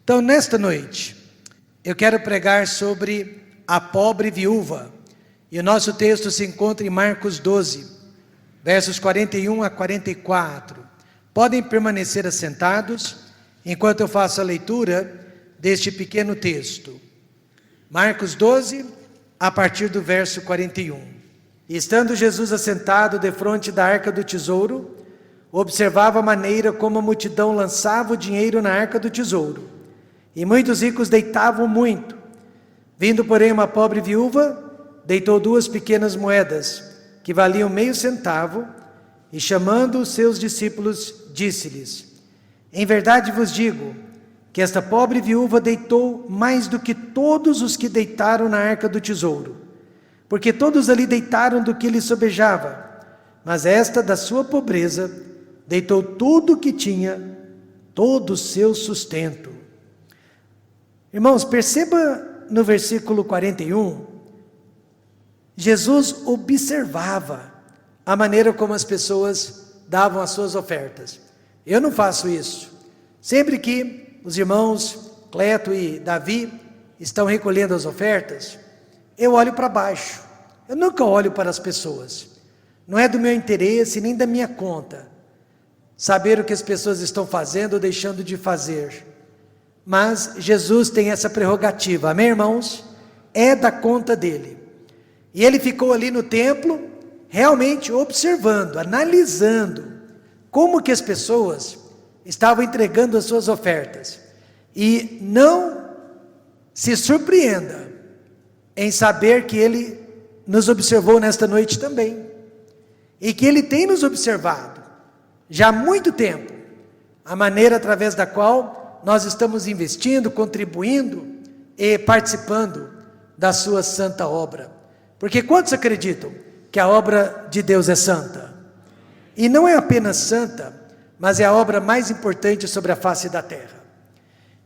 Então, nesta noite, eu quero pregar sobre a pobre viúva. E o nosso texto se encontra em Marcos 12, versos 41 a 44. Podem permanecer assentados enquanto eu faço a leitura deste pequeno texto. Marcos 12, a partir do verso 41. E estando Jesus assentado defronte da arca do tesouro, observava a maneira como a multidão lançava o dinheiro na arca do tesouro. E muitos ricos deitavam muito. Vindo, porém, uma pobre viúva, deitou 2 pequenas moedas, que valiam meio centavo, e chamando os seus discípulos, disse-lhes: em verdade vos digo, que esta pobre viúva deitou mais do que todos os que deitaram na arca do tesouro, porque todos ali deitaram do que lhe sobejava, mas esta da sua pobreza deitou tudo o que tinha, todo o seu sustento. Irmãos, perceba no versículo 41, Jesus observava a maneira como as pessoas davam as suas ofertas. Eu não faço isso. Sempre que os irmãos Cleto e Davi estão recolhendo as ofertas, eu olho para baixo. Eu nunca olho para as pessoas. Não é do meu interesse nem da minha conta saber o que as pessoas estão fazendo ou deixando de fazer. Mas Jesus tem essa prerrogativa, amém, irmãos? É da conta dele. E ele ficou ali no templo, realmente observando, analisando como que as pessoas estavam entregando as suas ofertas. E não se surpreenda em saber que ele nos observou nesta noite também. E que ele tem nos observado já há muito tempo, a maneira através da qual nós estamos investindo, contribuindo e participando da sua santa obra. Porque quantos acreditam que a obra de Deus é santa? E não é apenas santa, mas é a obra mais importante sobre a face da terra.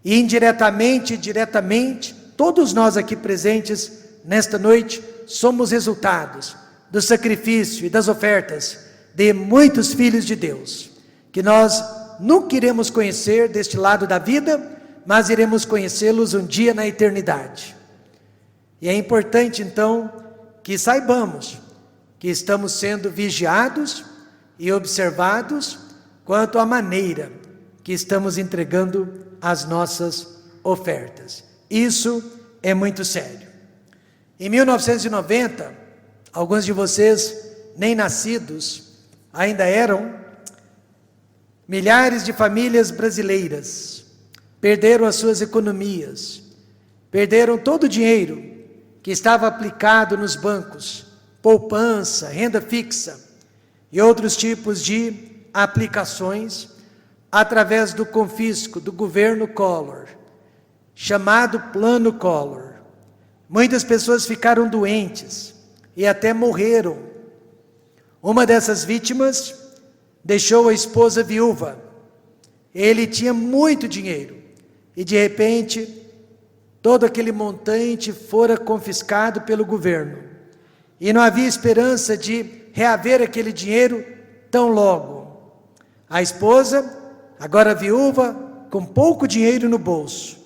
E indiretamente e diretamente, todos nós aqui presentes nesta noite somos resultados do sacrifício e das ofertas de muitos filhos de Deus, que nós nunca iremos conhecer deste lado da vida, mas iremos conhecê-los um dia na eternidade. E é importante então que saibamos que estamos sendo vigiados e observados quanto à maneira que estamos entregando as nossas ofertas. Isso é muito sério. Em 1990, alguns de vocês nem nascidos ainda eram. Milhares de famílias brasileiras perderam as suas economias, perderam todo o dinheiro que estava aplicado nos bancos, poupança, renda fixa e outros tipos de aplicações através do confisco do governo Collor, chamado Plano Collor. Muitas pessoas ficaram doentes e até morreram. Uma dessas vítimas deixou a esposa viúva. Ele tinha muito dinheiro e de repente todo aquele montante fora confiscado pelo governo e não havia esperança de reaver aquele dinheiro tão logo. A esposa, agora viúva, com pouco dinheiro no bolso,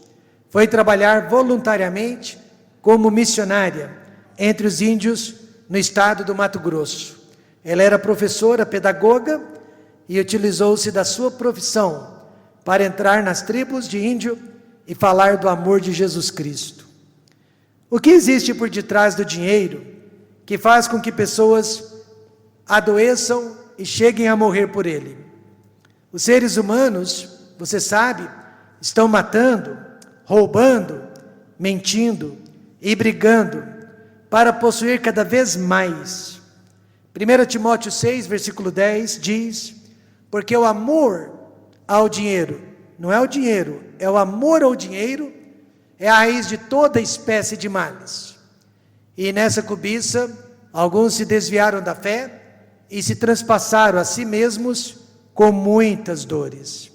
foi trabalhar voluntariamente como missionária entre os índios no estado do Mato Grosso. Ela era professora, pedagoga, e utilizou-se da sua profissão para entrar nas tribos de índio e falar do amor de Jesus Cristo. O que existe por detrás do dinheiro que faz com que pessoas adoeçam e cheguem a morrer por ele? Os seres humanos, você sabe, estão matando, roubando, mentindo e brigando para possuir cada vez mais. 1 Timóteo 6, versículo 10 diz: porque o amor ao dinheiro, não é o dinheiro, é o amor ao dinheiro, é a raiz de toda espécie de males. E nessa cobiça, alguns se desviaram da fé e se transpassaram a si mesmos com muitas dores.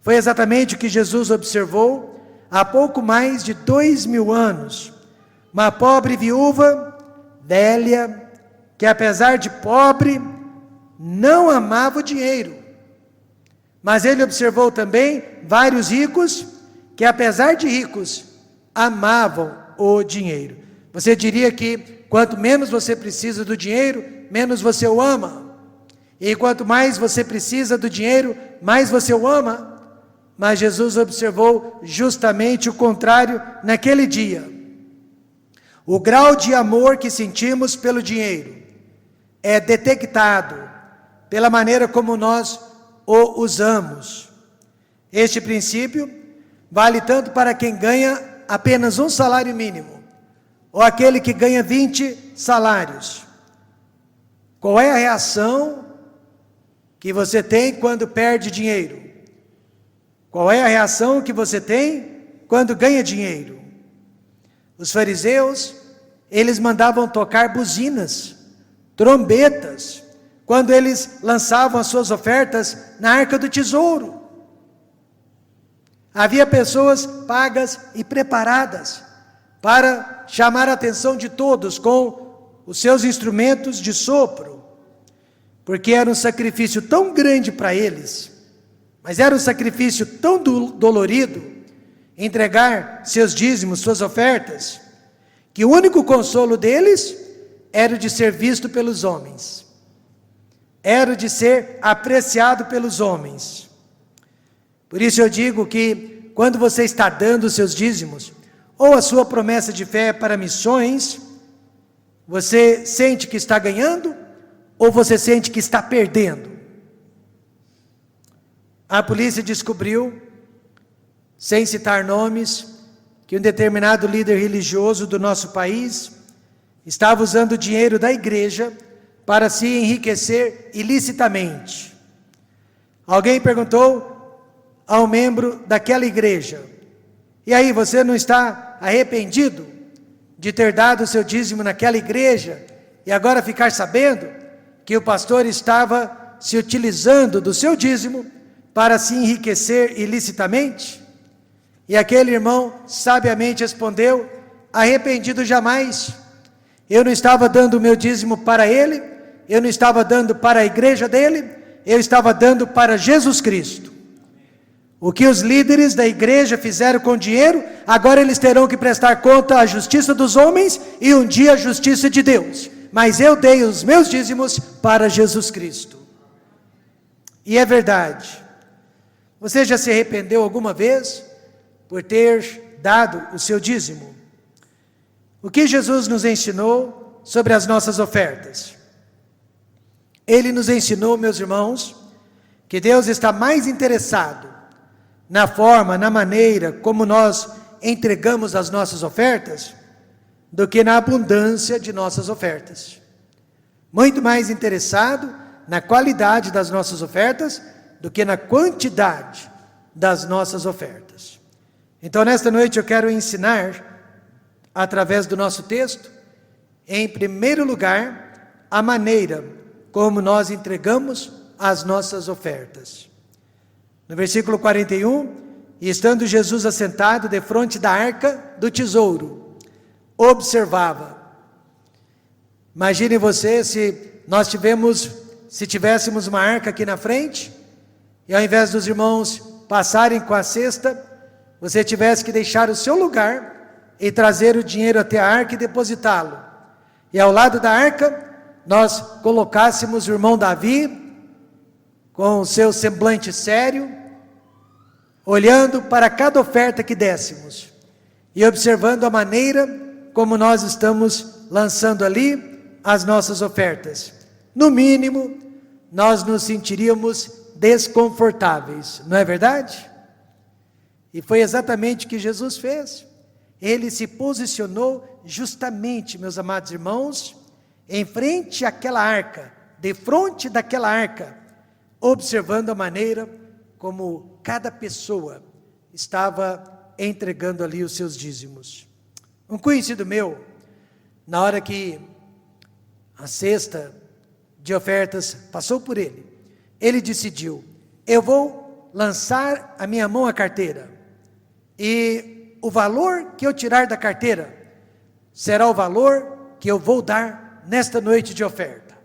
Foi exatamente o que Jesus observou há pouco mais de 2000 anos. Uma pobre viúva, velha, que apesar de pobre, não amava o dinheiro. Mas ele observou também vários ricos que, apesar de ricos, amavam o dinheiro. Você diria que quanto menos você precisa do dinheiro, menos você o ama. E quanto mais você precisa do dinheiro, mais você o ama. Mas Jesus observou justamente o contrário naquele dia. O grau de amor que sentimos pelo dinheiro é detectado pela maneira como nós o usamos. Este princípio vale tanto para quem ganha apenas um salário mínimo, ou aquele que ganha 20 salários. Qual é a reação que você tem quando perde dinheiro? Qual é a reação que você tem quando ganha dinheiro? Os fariseus, eles mandavam tocar buzinas, trombetas, quando eles lançavam as suas ofertas na arca do tesouro. Havia pessoas pagas e preparadas para chamar a atenção de todos com os seus instrumentos de sopro, porque era um sacrifício tão grande para eles, mas era um sacrifício tão dolorido, entregar seus dízimos, suas ofertas, que o único consolo deles era o de ser visto pelos homens, era o de ser apreciado pelos homens. Por isso eu digo que quando você está dando os seus dízimos, ou a sua promessa de fé para missões, você sente que está ganhando, ou você sente que está perdendo? A polícia descobriu, sem citar nomes, que um determinado líder religioso do nosso país estava usando o dinheiro da igreja para se enriquecer ilicitamente. Alguém perguntou ao membro daquela igreja: e aí, você não está arrependido de ter dado o seu dízimo naquela igreja e agora ficar sabendo que o pastor estava se utilizando do seu dízimo para se enriquecer ilicitamente? E aquele irmão sabiamente respondeu: arrependido jamais. Eu não estava dando o meu dízimo para ele, eu não estava dando para a igreja dele, eu estava dando para Jesus Cristo. O que os líderes da igreja fizeram com o dinheiro, agora eles terão que prestar conta à justiça dos homens e um dia à justiça de Deus. Mas eu dei os meus dízimos para Jesus Cristo. E é verdade. Você já se arrependeu alguma vez por ter dado o seu dízimo? O que Jesus nos ensinou sobre as nossas ofertas? Ele nos ensinou, meus irmãos, que Deus está mais interessado na forma, na maneira como nós entregamos as nossas ofertas, do que na abundância de nossas ofertas. Muito mais interessado na qualidade das nossas ofertas, do que na quantidade das nossas ofertas. Então, nesta noite eu quero ensinar, através do nosso texto, em primeiro lugar, a maneira como nós entregamos as nossas ofertas. No versículo 41, e estando Jesus assentado defronte da arca do tesouro, observava. Imagine você se tivéssemos uma arca aqui na frente, e ao invés dos irmãos passarem com a cesta, você tivesse que deixar o seu lugar e trazer o dinheiro até a arca e depositá-lo. E ao lado da arca, nós colocássemos o irmão Davi, com o seu semblante sério, olhando para cada oferta que dessemos, e observando a maneira como nós estamos lançando ali as nossas ofertas. No mínimo, nós nos sentiríamos desconfortáveis, não é verdade? E foi exatamente o que Jesus fez. Ele se posicionou justamente, meus amados irmãos, em frente àquela arca, de frente daquela arca, observando a maneira como cada pessoa estava entregando ali os seus dízimos. Um conhecido meu, na hora que a cesta de ofertas passou por ele, ele decidiu: eu vou lançar a minha mão à carteira, e o valor que eu tirar da carteira será o valor que eu vou dar nesta noite de oferta.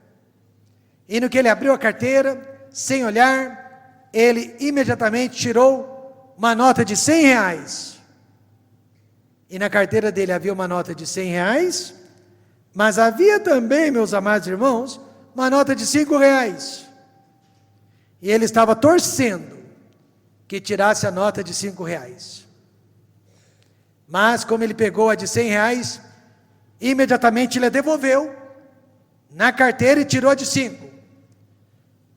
E no que ele abriu a carteira, sem olhar, ele imediatamente tirou uma nota de R$100. E na carteira dele havia uma nota de R$100, mas havia também, meus amados irmãos, uma nota de R$5. E ele estava torcendo que tirasse a nota de R$5. Mas como ele pegou a de R$100, imediatamente ele a devolveu na carteira e tirou a de 5.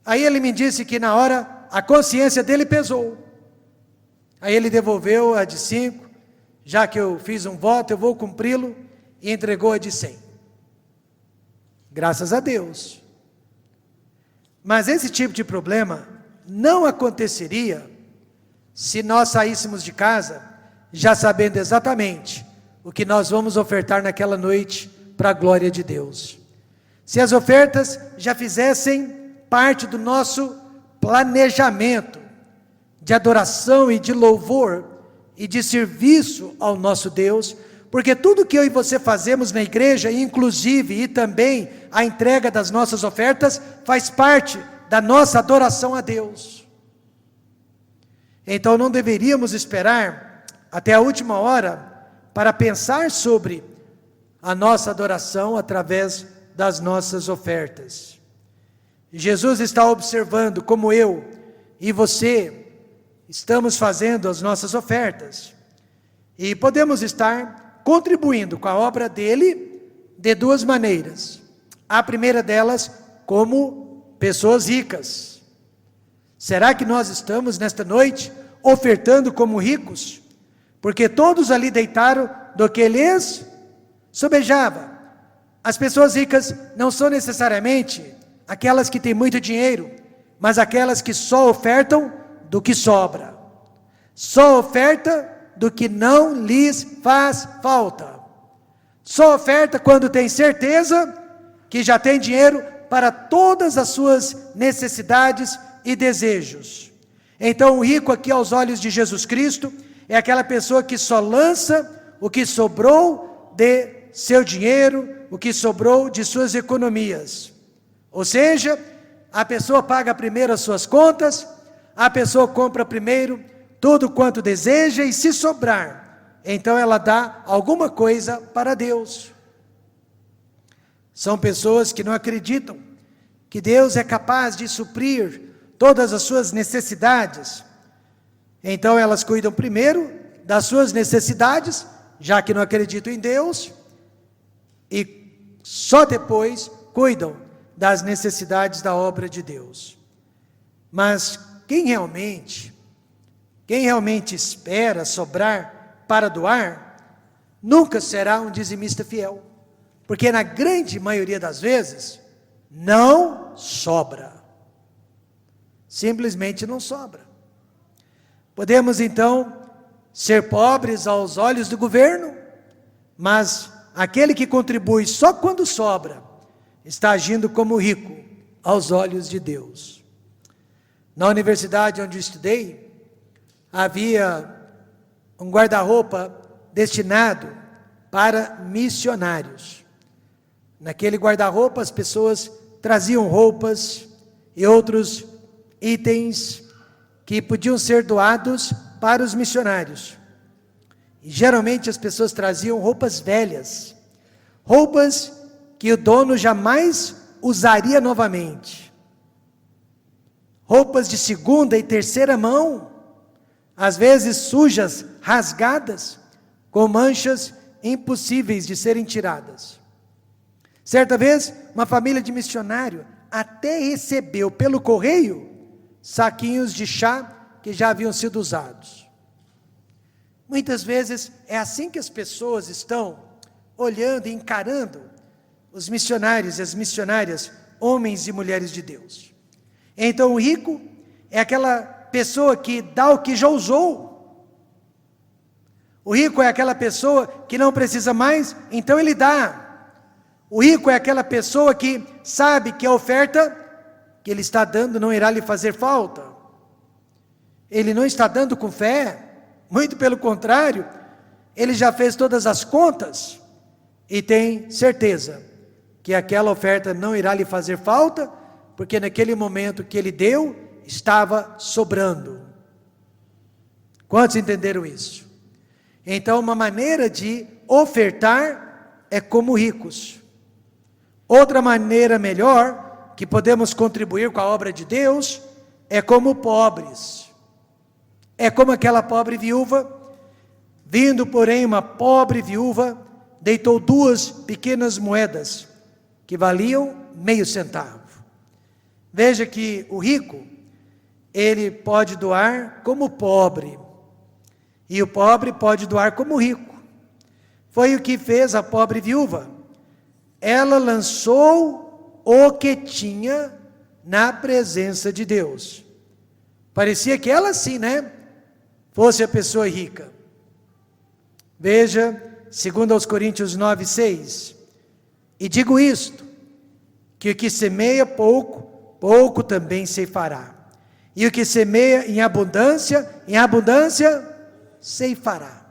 Aí ele me disse que na hora a consciência dele pesou. Aí ele devolveu a de 5, já que eu fiz um voto, eu vou cumpri-lo, e entregou a de 100. Graças a Deus. Mas esse tipo de problema não aconteceria se nós saíssemos de casa já sabendo exatamente o que nós vamos ofertar naquela noite para a glória de Deus. Se as ofertas já fizessem parte do nosso planejamento de adoração e de louvor e de serviço ao nosso Deus, porque tudo que eu e você fazemos na igreja, inclusive e também a entrega das nossas ofertas, faz parte da nossa adoração a Deus. Então não deveríamos esperar até a última hora para pensar sobre a nossa adoração através das nossas ofertas. Jesus está observando como eu e você estamos fazendo as nossas ofertas. E podemos estar contribuindo com a obra dele de duas maneiras. A primeira delas, como pessoas ricas. Será que nós estamos nesta noite ofertando como ricos? Porque todos ali deitaram do que lhes sobejava. As pessoas ricas não são necessariamente aquelas que têm muito dinheiro, mas aquelas que só ofertam do que sobra. Só oferta do que não lhes faz falta. Só oferta quando tem certeza que já tem dinheiro para todas as suas necessidades e desejos. Então o rico aqui aos olhos de Jesus Cristo é aquela pessoa que só lança o que sobrou de seu dinheiro, o que sobrou de suas economias. Ou seja, a pessoa paga primeiro as suas contas, a pessoa compra primeiro tudo quanto deseja e se sobrar, então ela dá alguma coisa para Deus. São pessoas que não acreditam que Deus é capaz de suprir todas as suas necessidades. Então elas cuidam primeiro das suas necessidades, já que não acreditam em Deus, e só depois cuidam das necessidades da obra de Deus. Mas quem realmente espera sobrar para doar, nunca será um dizimista fiel, porque na grande maioria das vezes, não sobra. Simplesmente não sobra. Podemos então ser pobres aos olhos do governo, mas aquele que contribui só quando sobra, está agindo como rico aos olhos de Deus. Na universidade onde eu estudei, havia um guarda-roupa destinado para missionários. Naquele guarda-roupa as pessoas traziam roupas e outros itens que podiam ser doados para os missionários. E geralmente as pessoas traziam roupas velhas, roupas que o dono jamais usaria novamente, roupas de segunda e terceira mão, às vezes sujas, rasgadas, com manchas impossíveis de serem tiradas. Certa vez, uma família de missionário até recebeu pelo correio saquinhos de chá que já haviam sido usados. Muitas vezes é assim que as pessoas estão olhando e encarando os missionários e as missionárias, homens e mulheres de Deus. Então o rico é aquela pessoa que dá o que já usou. O rico é aquela pessoa que não precisa mais, então ele dá. O rico é aquela pessoa que sabe que a oferta que ele está dando não irá lhe fazer falta. Ele não está dando com fé, muito pelo contrário, ele já fez todas as contas e tem certeza que aquela oferta não irá lhe fazer falta, porque naquele momento que ele deu, estava sobrando. Quantos entenderam isso? Então, uma maneira de ofertar é como ricos. Outra maneira melhor que podemos contribuir com a obra de Deus é como pobres. É como aquela pobre viúva, vindo, porém, uma pobre viúva, deitou 2 pequenas moedas, que valiam meio centavo. Veja que o rico, ele pode doar como pobre, e o pobre pode doar como rico. Foi o que fez a pobre viúva. Ela lançou o que tinha na presença de Deus. Parecia que ela sim, fosse a pessoa rica. Veja, 2 Coríntios 9:6. E digo isto, que o que semeia pouco, pouco também ceifará. E o que semeia em abundância ceifará.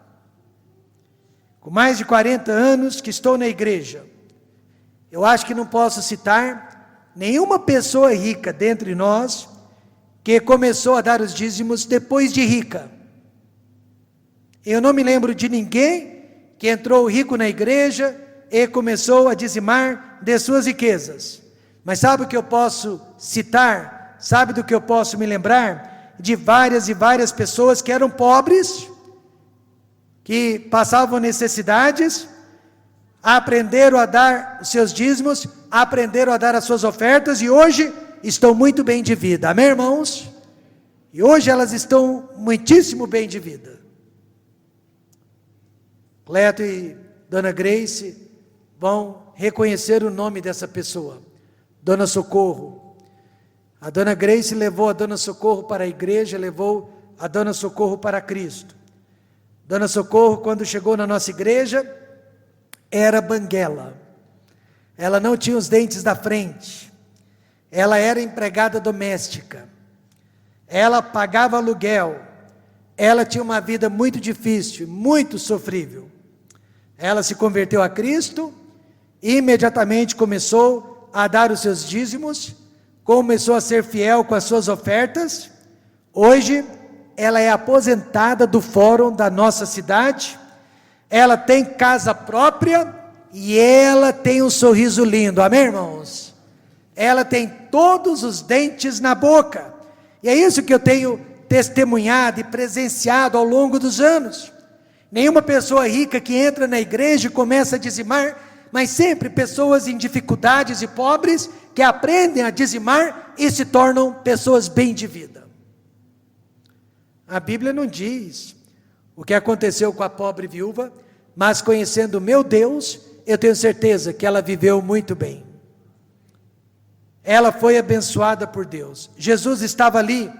Com mais de 40 anos que estou na igreja, eu acho que não posso citar nenhuma pessoa rica dentre nós que começou a dar os dízimos depois de rica. Eu não me lembro de ninguém que entrou rico na igreja e começou a dizimar de suas riquezas. Mas sabe o que eu posso citar? Sabe do que eu posso me lembrar? De várias e várias pessoas que eram pobres, que passavam necessidades, aprenderam a dar os seus dízimos, aprenderam a dar as suas ofertas e hoje estão muito bem de vida. Amém, irmãos? E hoje elas estão muitíssimo bem de vida. Cleto e Dona Grace vão reconhecer o nome dessa pessoa, Dona Socorro. A Dona Grace levou a Dona Socorro para a igreja, levou a Dona Socorro para Cristo. Dona Socorro, quando chegou na nossa igreja, era banguela. Ela não tinha os dentes da frente. Ela era empregada doméstica. Ela pagava aluguel. Ela tinha uma vida muito difícil, muito sofrível. Ela se converteu a Cristo, imediatamente começou a dar os seus dízimos, começou a ser fiel com as suas ofertas. Hoje, ela é aposentada do fórum da nossa cidade, ela tem casa própria e ela tem um sorriso lindo, amém, irmãos? Ela tem todos os dentes na boca, e é isso que eu tenho testemunhado e presenciado ao longo dos anos. Nenhuma pessoa rica que entra na igreja e começa a dizimar, mas sempre pessoas em dificuldades e pobres que aprendem a dizimar e se tornam pessoas bem de vida. A Bíblia não diz o que aconteceu com a pobre viúva, mas conhecendo o meu Deus, eu tenho certeza que ela viveu muito bem. Ela foi abençoada por Deus. Jesus estava ali,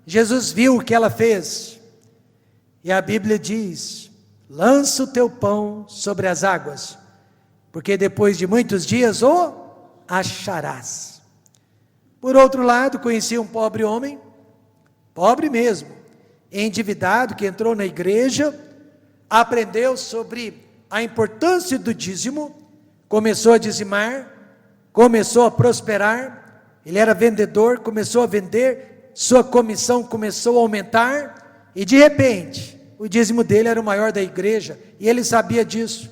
Jesus viu o que ela fez, e a Bíblia diz: lança o teu pão sobre as águas, porque depois de muitos dias o acharás. Por outro lado, conheci um pobre homem, pobre mesmo, endividado, que entrou na igreja, aprendeu sobre a importância do dízimo, começou a dizimar, começou a prosperar. Ele era vendedor, começou a vender, sua comissão começou a aumentar, e de repente, o dízimo dele era o maior da igreja, e ele sabia disso,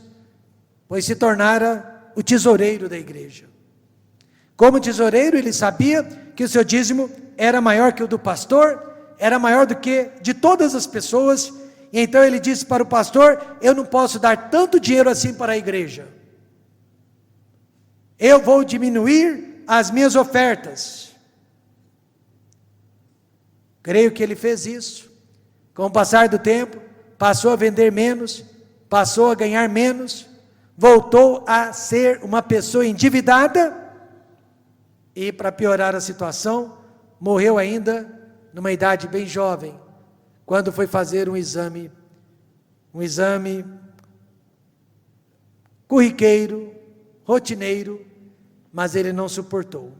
pois se tornara o tesoureiro da igreja. Como tesoureiro, ele sabia que o seu dízimo era maior que o do pastor, era maior do que de todas as pessoas, e então ele disse para o pastor: eu não posso dar tanto dinheiro assim para a igreja, eu vou diminuir as minhas ofertas. Creio que ele fez isso. Com o passar do tempo, passou a vender menos, passou a ganhar menos, voltou a ser uma pessoa endividada, e para piorar a situação, morreu ainda numa idade bem jovem, quando foi fazer um exame corriqueiro, rotineiro, mas ele não suportou.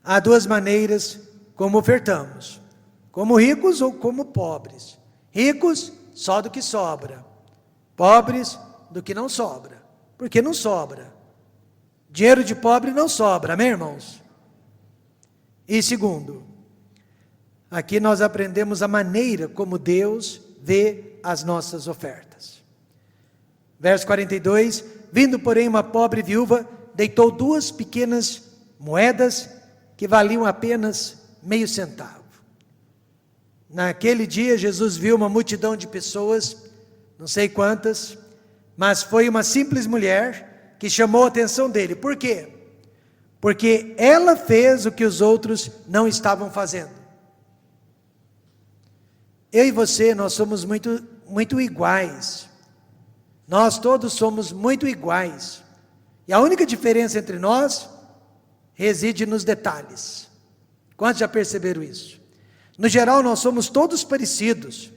Há 2 maneiras como ofertamos: como ricos ou como pobres. Ricos, só do que sobra. Pobres, do que não sobra. Porque não sobra. Dinheiro de pobre não sobra, amém, irmãos? E segundo, Aqui nós aprendemos a maneira como Deus vê as nossas ofertas. Verso 42, vindo porém uma pobre viúva, deitou 2 pequenas moedas que valiam apenas meio centavo. Naquele dia Jesus viu uma multidão de pessoas, não sei quantas, mas foi uma simples mulher que chamou a atenção dele. Por quê? Porque ela fez o que os outros não estavam fazendo. Eu e você, nós somos muito iguais. Nós todos somos muito iguais. E a única diferença entre nós reside nos detalhes. Quantos já perceberam isso? No geral, nós somos todos parecidos,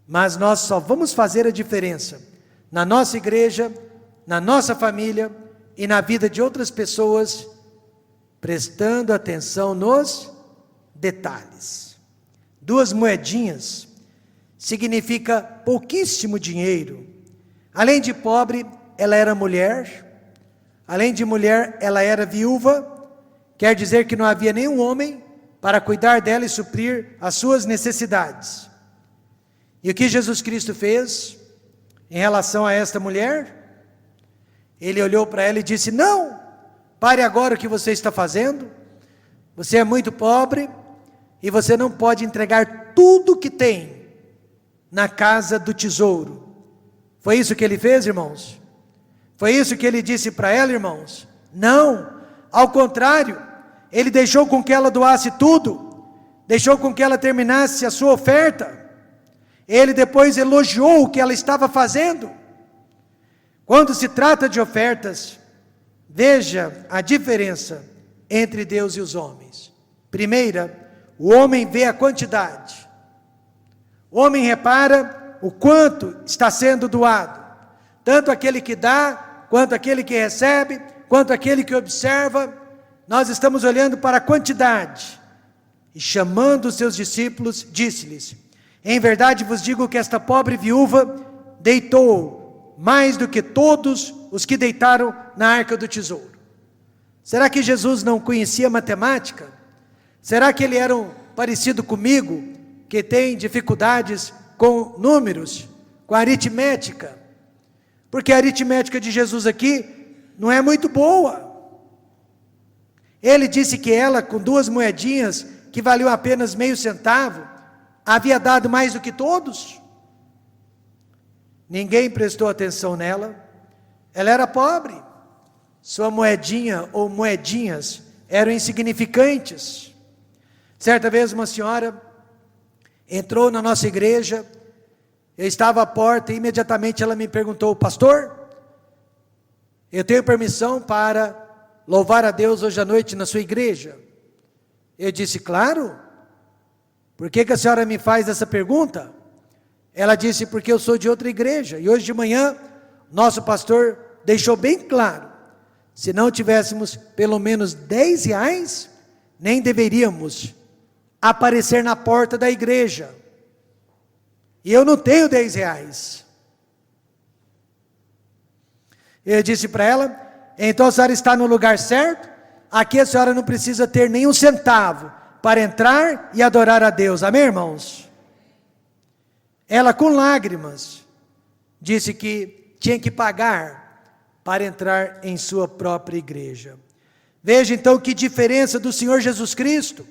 mas nós só vamos fazer a diferença na nossa igreja, na nossa família e na vida de outras pessoas, prestando atenção nos detalhes. 2 moedinhas significa pouquíssimo dinheiro. Além de pobre, ela era mulher. Além de mulher, ela era viúva. Quer dizer que não havia nenhum homem para cuidar dela e suprir as suas necessidades. E o que Jesus Cristo fez em relação a esta mulher? Ele olhou para ela e disse: não, pare agora o que você está fazendo. Você é muito pobre e você não pode entregar tudo que tem na casa do tesouro. Foi isso que ele fez, irmãos? Foi isso que ele disse para ela, irmãos? Não, ao contrário, ele deixou com que ela doasse tudo, deixou com que ela terminasse a sua oferta. Ele depois elogiou o que ela estava fazendo. Quando se trata de ofertas, veja a diferença entre Deus e os homens. Primeira, o homem vê a quantidade. O homem repara o quanto está sendo doado. Tanto aquele que dá, quanto aquele que recebe, quanto aquele que observa. Nós estamos olhando para a quantidade. E chamando os seus discípulos, disse-lhes: em verdade vos digo que esta pobre viúva deitou mais do que todos os que deitaram na arca do tesouro. Será que Jesus não conhecia matemática? Será que ele era parecido comigo, que tem dificuldades com números, com aritmética? Porque a aritmética de Jesus aqui não é muito boa. Ele disse que ela, com 2 moedinhas, que valiam apenas meio centavo, havia dado mais do que todos. Ninguém prestou atenção nela. Ela era pobre. Sua moedinha ou moedinhas eram insignificantes. Certa vez uma senhora entrou na nossa igreja. Eu estava à porta e imediatamente ela me perguntou: pastor, eu tenho permissão para louvar a Deus hoje à noite na sua igreja? Eu disse: claro. Por que a senhora me faz essa pergunta? Ela disse: porque eu sou de outra igreja. E hoje de manhã, nosso pastor deixou bem claro: se não tivéssemos pelo menos 10 reais, nem deveríamos aparecer na porta da igreja. E eu não tenho 10 reais. Eu disse para ela: então a senhora está no lugar certo. Aqui a senhora não precisa ter nenhum centavo para entrar e adorar a Deus. Amém, irmãos? Ela, com lágrimas, disse que tinha que pagar para entrar em sua própria igreja. Veja então que diferença do Senhor Jesus Cristo.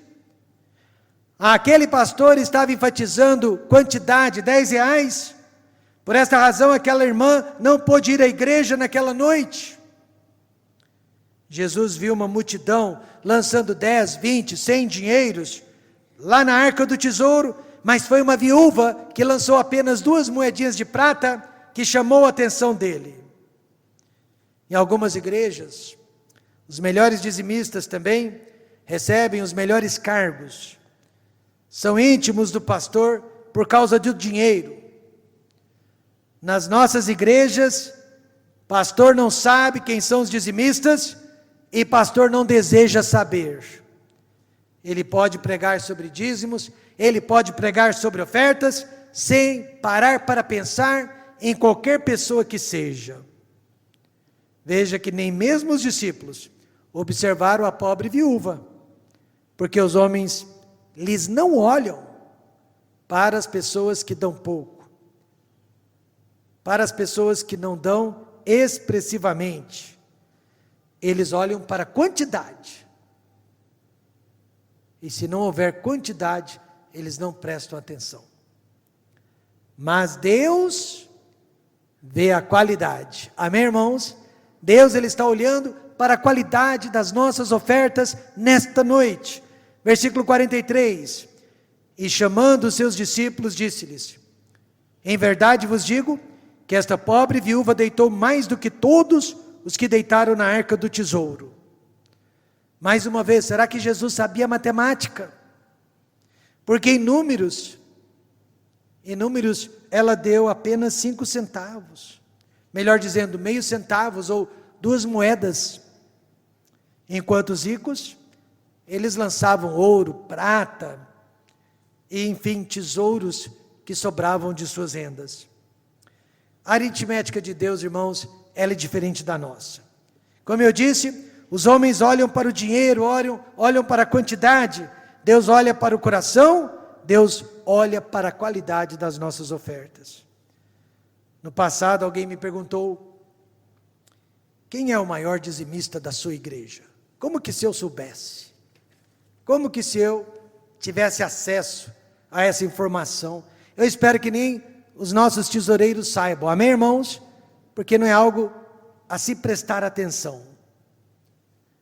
Aquele pastor estava enfatizando quantidade, 10 reais. Por esta razão, aquela irmã não pôde ir à igreja naquela noite. Jesus viu uma multidão lançando 10, 20, 100 dinheiros lá na arca do tesouro, mas foi uma viúva que lançou apenas 2 moedinhas de prata que chamou a atenção dele. Em algumas igrejas, os melhores dizimistas também recebem os melhores cargos. São íntimos do pastor por causa do dinheiro. Nas nossas igrejas, pastor não sabe quem são os dizimistas e pastor não deseja saber. Ele pode pregar sobre dízimos, ele pode pregar sobre ofertas, sem parar para pensar em qualquer pessoa que seja. Veja que nem mesmo os discípulos observaram a pobre viúva, porque os homens eles não olham para as pessoas que dão pouco, para as pessoas que não dão expressivamente. Eles olham para a quantidade. E se não houver quantidade, eles não prestam atenção. Mas Deus vê a qualidade. Amém, irmãos? Deus, Ele está olhando para a qualidade das nossas ofertas nesta noite. Versículo 43. E chamando os seus discípulos, disse-lhes: em verdade vos digo, que esta pobre viúva deitou mais do que todos os que deitaram na arca do tesouro. Mais uma vez, será que Jesus sabia matemática? Porque em números, ela deu apenas 5 centavos. Melhor dizendo, meio centavos ou 2 moedas. Enquanto os ricos, eles lançavam ouro, prata, e enfim, tesouros que sobravam de suas rendas. A aritmética de Deus, irmãos, ela é diferente da nossa. Como eu disse, os homens olham para o dinheiro, olham para a quantidade. Deus olha para o coração, Deus olha para a qualidade das nossas ofertas. No passado, alguém me perguntou: quem é o maior dizimista da sua igreja? Como que se eu soubesse? Como que se eu tivesse acesso a essa informação? Eu espero que nem os nossos tesoureiros saibam, amém, irmãos? Porque não é algo a se prestar atenção.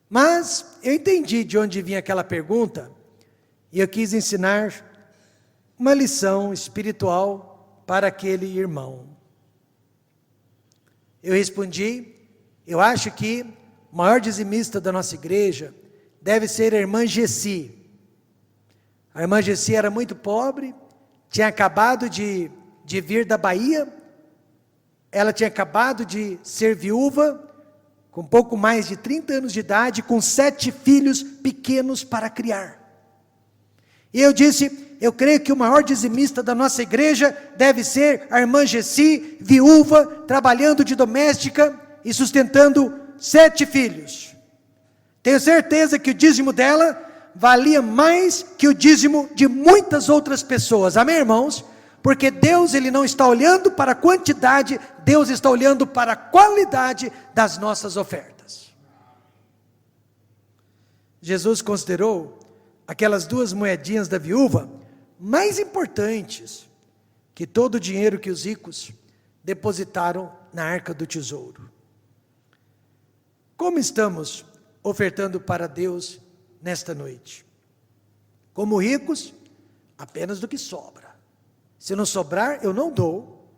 Mas eu entendi de onde vinha aquela pergunta, e eu quis ensinar uma lição espiritual para aquele irmão. Eu respondi: eu acho que o maior dizimista da nossa igreja deve ser a irmã Gessi. A irmã Gessi era muito pobre, tinha acabado de vir da Bahia, ela tinha acabado de ser viúva, com pouco mais de 30 anos de idade, com 7 filhos pequenos para criar. E eu disse: eu creio que o maior dizimista da nossa igreja deve ser a irmã Gessi, viúva, trabalhando de doméstica e sustentando 7 filhos. Tenho certeza que o dízimo dela valia mais que o dízimo de muitas outras pessoas, amém, irmãos? Porque Deus, Ele não está olhando para a quantidade, Deus está olhando para a qualidade das nossas ofertas. Jesus considerou aquelas 2 moedinhas da viúva mais importantes que todo o dinheiro que os ricos depositaram na arca do tesouro. Como estamos ofertando para Deus nesta noite? Como ricos, apenas do que sobra. Se não sobrar, eu não dou.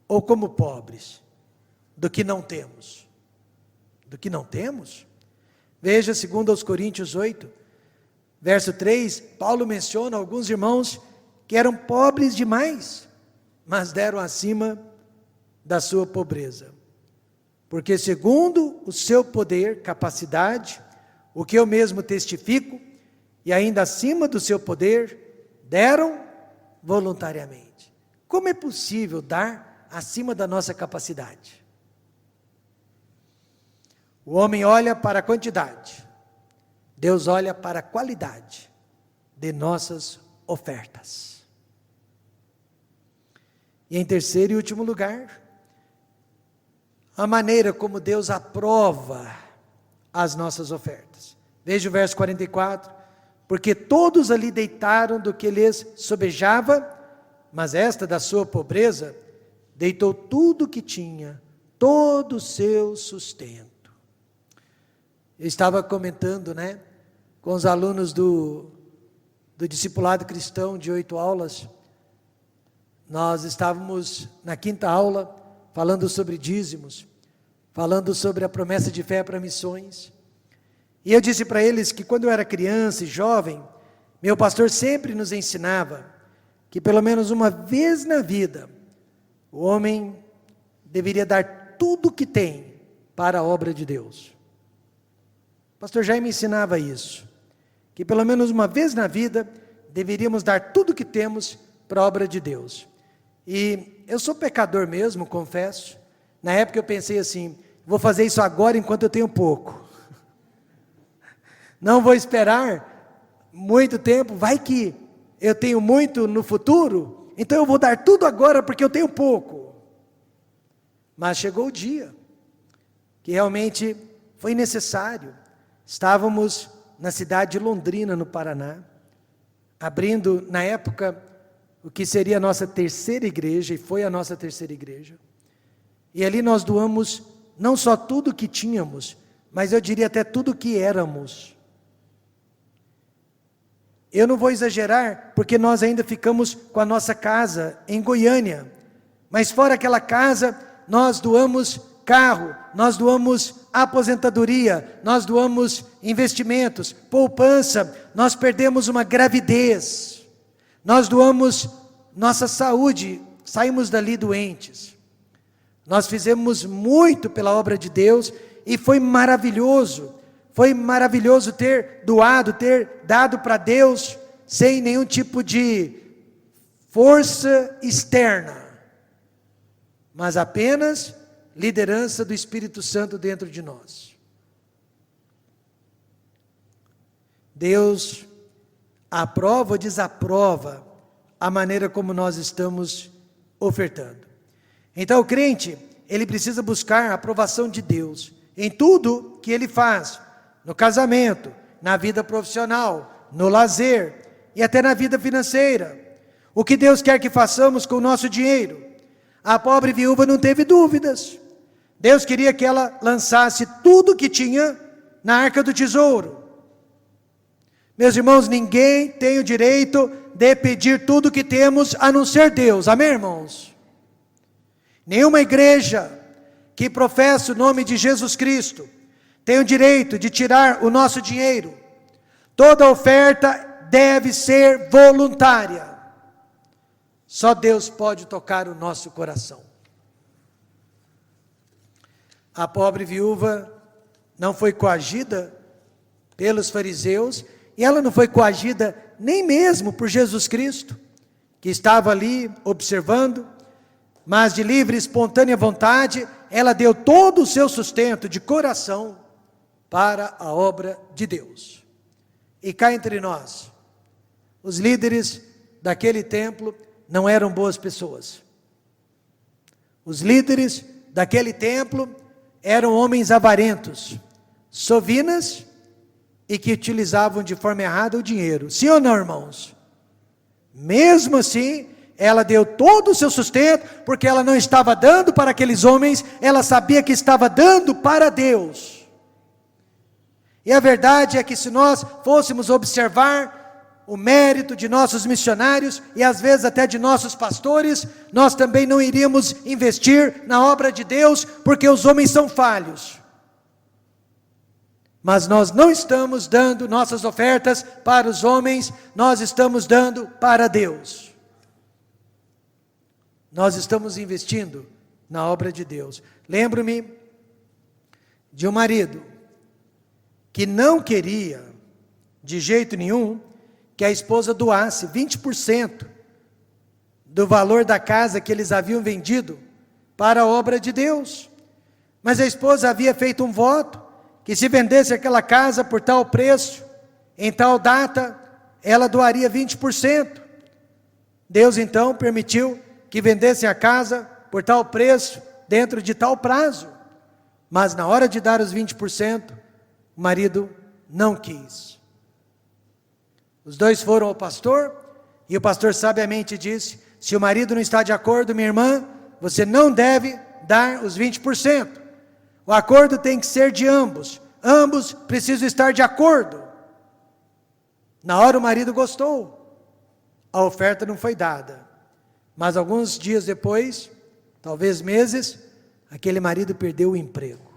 Ou como pobres, do que não temos. Do que não temos? Veja, segundo aos Coríntios 8, verso 3, Paulo menciona alguns irmãos que eram pobres demais, mas deram acima da sua pobreza. Porque segundo o seu poder, capacidade, o que eu mesmo testifico, e ainda acima do seu poder, deram voluntariamente. Como é possível dar acima da nossa capacidade? O homem olha para a quantidade, Deus olha para a qualidade de nossas ofertas. E em terceiro e último lugar, a maneira como Deus aprova as nossas ofertas. Veja o verso 44, porque todos ali deitaram do que lhes sobejava, mas esta da sua pobreza deitou tudo o que tinha, todo o seu sustento. Eu estava comentando, com os alunos do discipulado cristão de 8 aulas, nós estávamos na 5ª aula, falando sobre dízimos, falando sobre a promessa de fé para missões, e eu disse para eles que quando eu era criança e jovem, meu pastor sempre nos ensinava que pelo menos uma vez na vida, o homem deveria dar tudo o que tem para a obra de Deus. O pastor Jaime me ensinava isso, que pelo menos uma vez na vida, deveríamos dar tudo o que temos para a obra de Deus. E eu sou pecador mesmo, confesso. Na época eu pensei assim, vou fazer isso agora enquanto eu tenho pouco. Não vou esperar muito tempo, vai que eu tenho muito no futuro, então eu vou dar tudo agora porque eu tenho pouco. Mas chegou o dia que realmente foi necessário. Estávamos na cidade de Londrina, no Paraná, abrindo na época o que seria a nossa terceira igreja, e foi a nossa terceira igreja. E ali nós doamos não só tudo que tínhamos, mas eu diria até tudo que éramos. Eu não vou exagerar, porque nós ainda ficamos com a nossa casa em Goiânia, mas fora aquela casa, nós doamos carro, nós doamos aposentadoria, nós doamos investimentos, poupança, nós perdemos uma gravidez, nós doamos nossa saúde, saímos dali doentes. Nós fizemos muito pela obra de Deus e foi maravilhoso ter doado, ter dado para Deus sem nenhum tipo de força externa, mas apenas liderança do Espírito Santo dentro de nós. Deus aprova ou desaprova a maneira como nós estamos ofertando. Então o crente, ele precisa buscar a aprovação de Deus em tudo que ele faz, no casamento, na vida profissional, no lazer e até na vida financeira. O que Deus quer que façamos com o nosso dinheiro? A pobre viúva não teve dúvidas. Deus queria que ela lançasse tudo que tinha na arca do tesouro. Meus irmãos, ninguém tem o direito de pedir tudo que temos a não ser Deus. Amém, irmãos? Nenhuma igreja que professa o nome de Jesus Cristo tem o direito de tirar o nosso dinheiro. Toda oferta deve ser voluntária. Só Deus pode tocar o nosso coração. A pobre viúva não foi coagida pelos fariseus, e ela não foi coagida nem mesmo por Jesus Cristo, que estava ali observando, mas de livre e espontânea vontade, ela deu todo o seu sustento de coração para a obra de Deus. E cá entre nós, os líderes daquele templo não eram boas pessoas. Os líderes daquele templo eram homens avarentos, sovinas, e que utilizavam de forma errada o dinheiro. Sim ou não, irmãos? Mesmo assim, ela deu todo o seu sustento, porque ela não estava dando para aqueles homens, ela sabia que estava dando para Deus. E a verdade é que se nós fôssemos observar o mérito de nossos missionários, e às vezes até de nossos pastores, nós também não iríamos investir na obra de Deus, porque os homens são falhos. Mas nós não estamos dando nossas ofertas para os homens, nós estamos dando para Deus. Nós estamos investindo na obra de Deus. Lembro-me de um marido que não queria, de jeito nenhum, que a esposa doasse 20% do valor da casa que eles haviam vendido para a obra de Deus. Mas a esposa havia feito um voto, que se vendesse aquela casa por tal preço, em tal data, ela doaria 20%. Deus então permitiu que vendessem a casa por tal preço, dentro de tal prazo. Mas na hora de dar os 20%, o marido não quis. Os dois foram ao pastor, e o pastor sabiamente disse: se o marido não está de acordo, minha irmã, você não deve dar os 20%. O acordo tem que ser de ambos. Ambos precisam estar de acordo. Na hora o marido gostou. A oferta não foi dada. Mas alguns dias depois, talvez meses, aquele marido perdeu o emprego.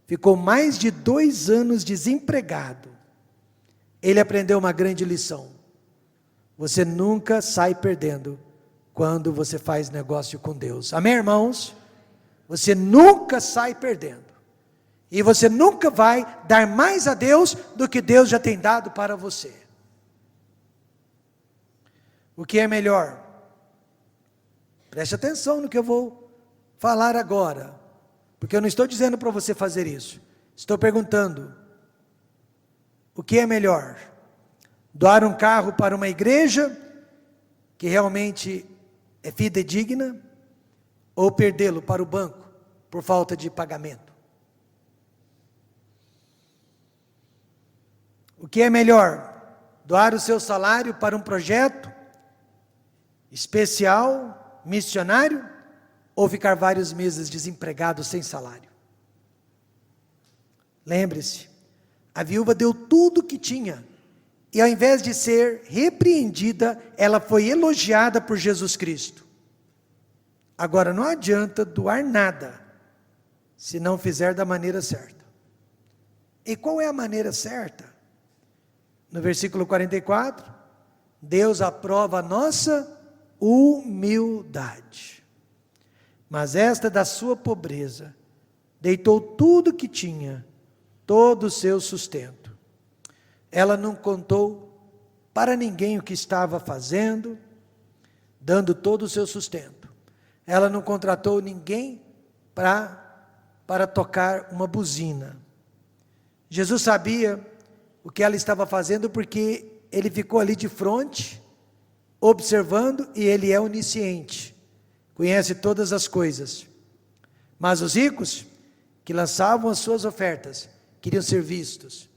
Ficou mais de 2 anos desempregado. Ele aprendeu uma grande lição. Você nunca sai perdendo quando você faz negócio com Deus. Amém, irmãos? Você nunca sai perdendo. E você nunca vai dar mais a Deus do que Deus já tem dado para você. O que é melhor? Preste atenção no que eu vou falar agora. Porque eu não estou dizendo para você fazer isso. Estou perguntando: o que é melhor? Doar um carro para uma igreja que realmente é fidedigna, ou perdê-lo para o banco por falta de pagamento? O que é melhor? Doar o seu salário para um projeto especial, missionário, ou ficar vários meses desempregado sem salário? Lembre-se, a viúva deu tudo o que tinha, e ao invés de ser repreendida, ela foi elogiada por Jesus Cristo. Agora, não adianta doar nada, se não fizer da maneira certa. E qual é a maneira certa? No versículo 44, Deus aprova a nossa humildade. Mas esta da sua pobreza, deitou tudo que tinha, todo o seu sustento. Ela não contou para ninguém o que estava fazendo, dando todo o seu sustento. Ela não contratou ninguém para tocar uma buzina. Jesus sabia o que ela estava fazendo, porque ele ficou ali de frente, observando, e ele é onisciente, conhece todas as coisas. Mas os ricos, que lançavam as suas ofertas, queriam ser vistos,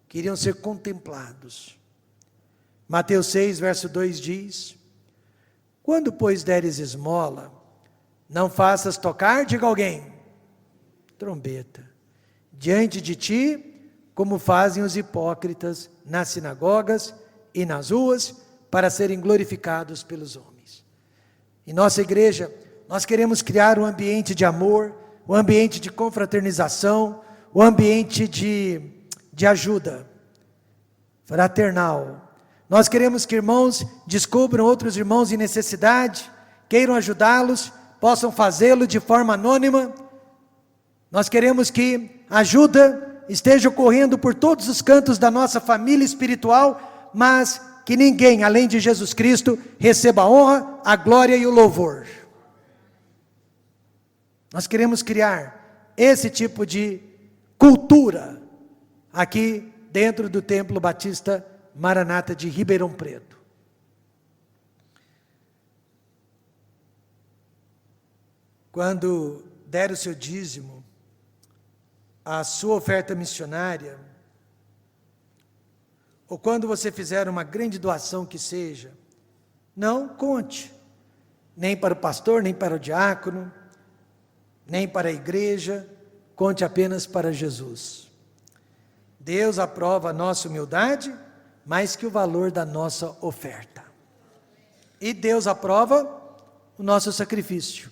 queriam ser contemplados. Mateus 6, verso 2 diz: quando, pois, deres esmola, não faças tocar, diga alguém, trombeta, diante de ti, como fazem os hipócritas nas sinagogas e nas ruas, para serem glorificados pelos homens. Em nossa igreja, nós queremos criar um ambiente de amor, um ambiente de confraternização, um ambiente de ajuda fraternal. Nós queremos que irmãos descubram outros irmãos em necessidade, queiram ajudá-los, possam fazê-lo de forma anônima. Nós queremos que a ajuda esteja ocorrendo por todos os cantos da nossa família espiritual, mas que ninguém, além de Jesus Cristo, receba a honra, a glória e o louvor. Nós queremos criar esse tipo de cultura aqui dentro do Templo Batista Maranata de Ribeirão Preto. Quando der o seu dízimo, a sua oferta missionária, ou quando você fizer uma grande doação que seja, não conte, nem para o pastor, nem para o diácono, nem para a igreja, conte apenas para Jesus. Deus aprova a nossa humildade, mais que o valor da nossa oferta. E Deus aprova o nosso sacrifício.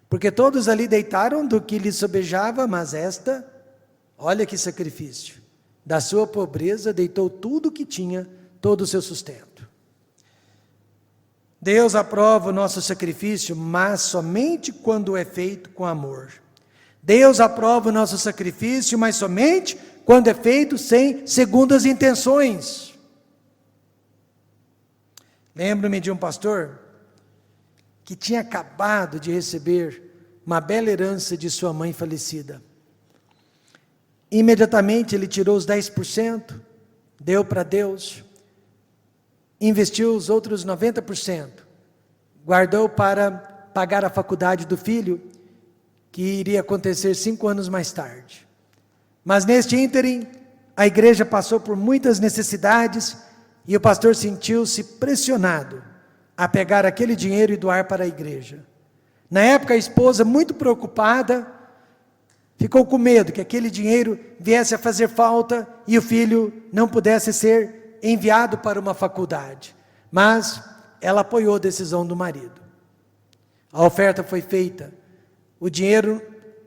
Porque todos ali deitaram do que lhes sobejava, mas esta, olha que sacrifício, da sua pobreza deitou tudo o que tinha, todo o seu sustento. Deus aprova o nosso sacrifício, mas somente quando é feito com amor. Deus aprova o nosso sacrifício, mas somente quando é feito sem segundas intenções. Lembro-me de um pastor que tinha acabado de receber uma bela herança de sua mãe falecida. Imediatamente ele tirou os 10%, deu para Deus, investiu os outros 90%, guardou para pagar a faculdade do filho, que iria acontecer 5 anos mais tarde. Mas neste ínterim, a igreja passou por muitas necessidades, e o pastor sentiu-se pressionado a pegar aquele dinheiro e doar para a igreja. Na época, a esposa, muito preocupada, ficou com medo que aquele dinheiro viesse a fazer falta e o filho não pudesse ser enviado para uma faculdade. Mas ela apoiou a decisão do marido. A oferta foi feita. O dinheiro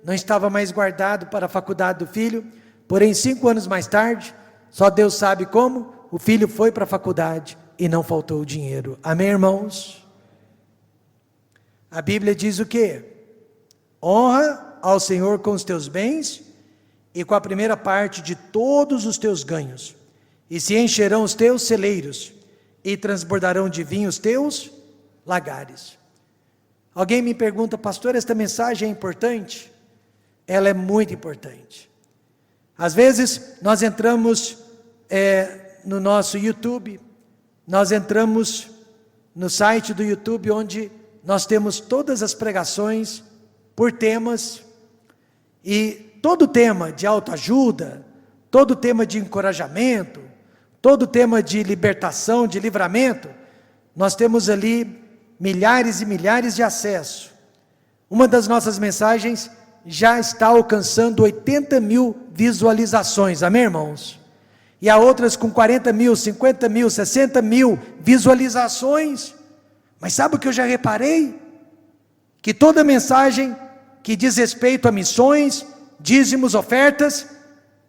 não estava mais guardado para a faculdade do filho, porém 5 anos mais tarde, só Deus sabe como, o filho foi para a faculdade e não faltou o dinheiro. Amém, irmãos? A Bíblia diz o quê? Honra ao Senhor com os teus bens e com a primeira parte de todos os teus ganhos, e se encherão os teus celeiros, e transbordarão de vinho os teus lagares. Alguém me pergunta, pastor, esta mensagem é importante? Ela é muito importante. Às vezes nós entramos no nosso YouTube. Nós entramos no site do YouTube, onde nós temos todas as pregações por temas, e todo tema de autoajuda, todo tema de encorajamento, todo tema de libertação, de livramento, nós temos ali milhares e milhares de acessos. Uma das nossas mensagens já está alcançando 80 mil visualizações, amém, irmãos? E há outras com 40 mil, 50 mil, 60 mil visualizações. Mas sabe o que eu já reparei? Que toda mensagem que diz respeito a missões, dízimos, ofertas,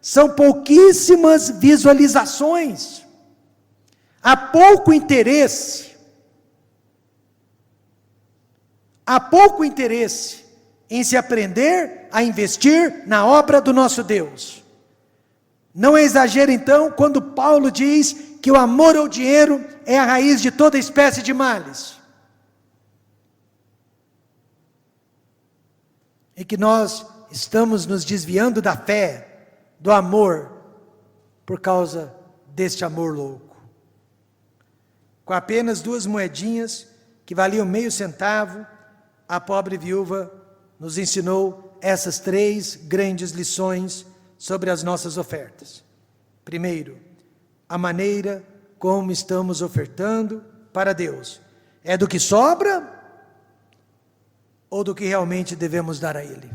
são pouquíssimas visualizações. Há pouco interesse. Há pouco interesse em se aprender a investir na obra do nosso Deus. Não é exagero então quando Paulo diz que o amor ao dinheiro é a raiz de toda espécie de males. E que nós estamos nos desviando da fé, do amor, por causa deste amor louco. Com apenas 2 moedinhas, que valiam meio centavo, a pobre viúva nos ensinou essas 3 grandes lições sobre as nossas ofertas. Primeiro, a maneira como estamos ofertando para Deus. É do que sobra ou do que realmente devemos dar a Ele?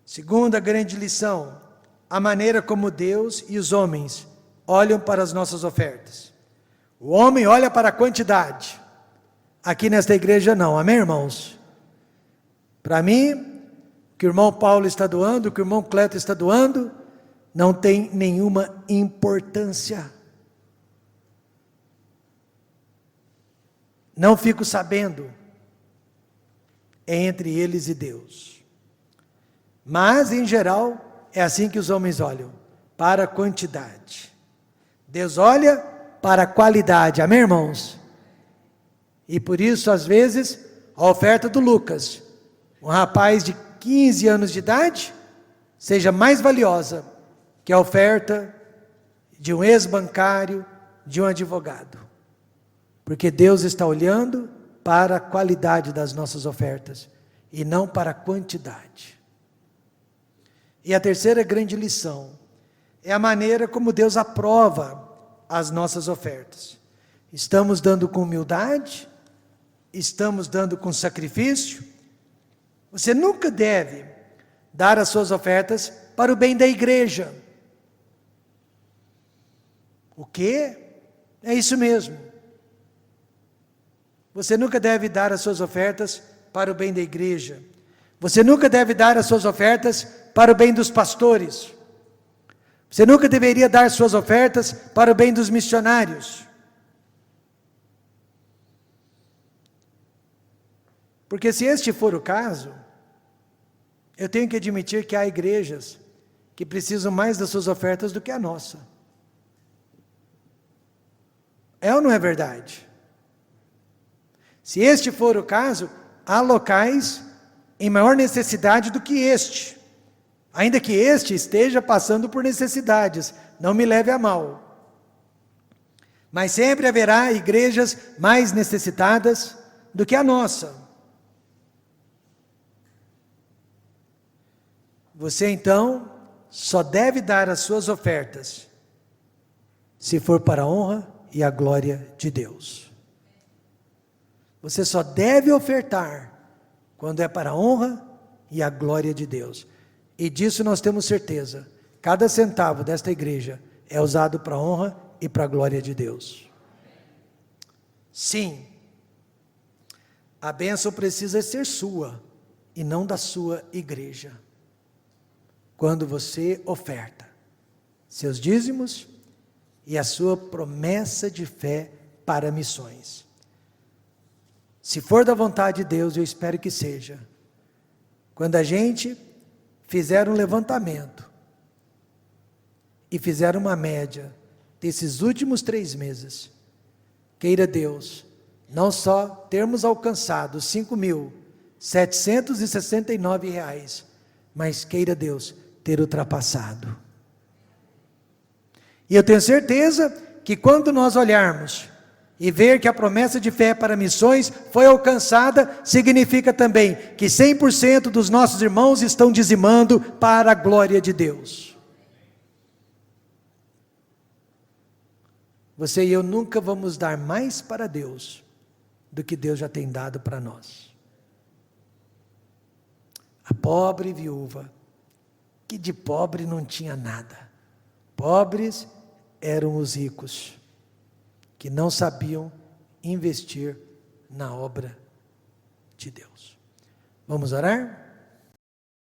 Segunda grande lição, a maneira como Deus e os homens olham para as nossas ofertas. O homem olha para a quantidade. Aqui nesta igreja não, amém, irmãos? Para mim, o que o irmão Paulo está doando, o que o irmão Cleto está doando, não tem nenhuma importância. Não fico sabendo, é entre eles e Deus. Mas, em geral, é assim que os homens olham, para a quantidade. Deus olha para a qualidade, amém, irmãos? E por isso, às vezes, a oferta do Lucas, um rapaz de 15 anos de idade, seja mais valiosa que a oferta de um ex-bancário, de um advogado. Porque Deus está olhando para a qualidade das nossas ofertas, e não para a quantidade. E a terceira grande lição, é a maneira como Deus aprova as nossas ofertas. Estamos dando com humildade? Estamos dando com sacrifício? Você nunca deve dar as suas ofertas para o bem da igreja. O quê? É isso mesmo. Você nunca deve dar as suas ofertas para o bem da igreja. Você nunca deve dar as suas ofertas para o bem dos pastores. Você nunca deveria dar suas ofertas para o bem dos missionários. Porque se este for o caso, eu tenho que admitir que há igrejas que precisam mais das suas ofertas do que a nossa. É ou não é verdade? Se este for o caso, há locais em maior necessidade do que este. Ainda que este esteja passando por necessidades, não me leve a mal. Mas sempre haverá igrejas mais necessitadas do que a nossa. Você então só deve dar as suas ofertas se for para a honra e a glória de Deus. Você só deve ofertar quando é para a honra e a glória de Deus. E disso nós temos certeza. Cada centavo desta igreja é usado para a honra e para a glória de Deus. Sim, a bênção precisa ser sua e não da sua igreja. Quando você oferta seus dízimos e a sua promessa de fé para missões. Se for da vontade de Deus, eu espero que seja. Quando a gente fizer um levantamento e fizer uma média desses últimos 3 meses, queira Deus, não só termos alcançado R$5.769, mas queira Deus ter ultrapassado. E eu tenho certeza que quando nós olharmos e ver que a promessa de fé para missões foi alcançada, significa também que 100% dos nossos irmãos estão dizimando para a glória de Deus. Você e eu nunca vamos dar mais para Deus do que Deus já tem dado para nós. A pobre viúva, que de pobre não tinha nada. Pobres eram os ricos, que não sabiam investir na obra de Deus. Vamos orar?